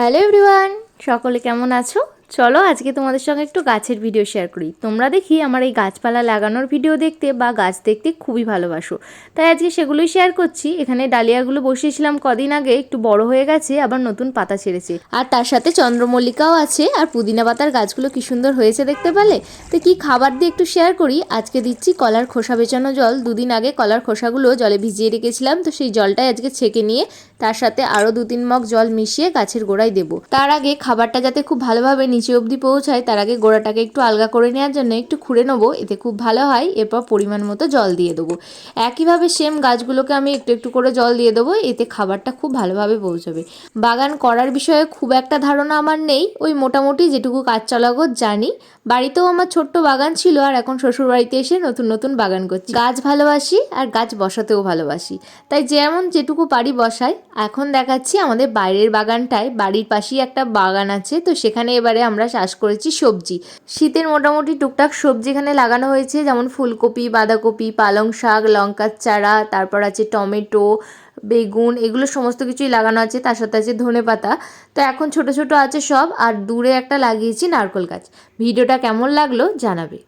Hello everyone, সকলে কেমন আছো? চলো আজকে তোমাদের সঙ্গে একটু গাছের ভিডিও শেয়ার করি। তোমরা দেখি আমার এই গাছপালা লাগানোর ভিডিও দেখতে বা গাছ দেখতে খুবই ভালোবাসো, তাই আজকে সেগুলোই শেয়ার করছি। এখানে ডালিয়াগুলো বসিয়েছিলাম কদিন আগে, একটু বড় হয়ে গেছে, আবার নতুন পাতা ছেড়েছে, আর তার সাথে চন্দ্রমল্লিকাও আছে, আর পুদিনা পাতার গাছগুলো কি সুন্দর হয়েছে দেখতে পেলে। তো কি খাবার দিয়ে একটু শেয়ার করি। আজকে দিচ্ছি কলার খোসা বেচানো জল। দুদিন আগে কলার খোসাগুলো জলে ভিজিয়ে রেখেছিলাম, তো সেই জলটাই আজকে ছেঁকে নিয়ে তার সাথে আরও 2-3 মগ জল মিশিয়ে গাছের গোড়ায় দেবো। তার আগে খাবারটা যাতে খুব ভালোভাবে নিচে অবধি পৌঁছায়, তার আগে গোড়াটাকে একটু আলগা করে নেওয়ার জন্য একটু খুঁড়ে নেবো, এতে খুব ভালো হয়। এরপর পরিমাণ মতো জল দিয়ে দেবো। একইভাবে সেম গাছগুলোকে আমি একটু একটু করে জল দিয়ে দেবো, এতে খাবারটা খুব ভালোভাবে পৌঁছাবে। বাগান করার বিষয়ে খুব একটা ধারণা আমার নেই, ওই মোটামুটি যেটুকু কাজ চলাগত জানি। বাড়িতেও আমার ছোট্ট বাগান ছিল, আর এখন শ্বশুর বাড়িতে এসে নতুন নতুন বাগান করছি। গাছ ভালোবাসি আর গাছ বসাতেও ভালোবাসি, তাই যেমন যেটুকু পারি বসাই। এখন দেখাচ্ছি আমাদের বাইরের বাগানটায়, বাড়ির পাশেই একটা বাগান আছে, তো সেখানে এবারে আমরা চাষ করেছি সবজি। শীতের মোটামুটি টুকটাক সবজি এখানে লাগানো হয়েছে, যেমন ফুলকপি, বাঁধাকপি, পালং শাক, লঙ্কার চারা, তারপর আছে টমেটো, বেগুন, এগুলো সমস্ত কিছুই লাগানো আছে। তার সাথে আছে ধনেপাতা। তো এখন ছোট ছোট আছে সব, আর দূরে একটা লাগিয়েছি নারকেল গাছ। ভিডিওটা কেমন লাগলো জানাবে।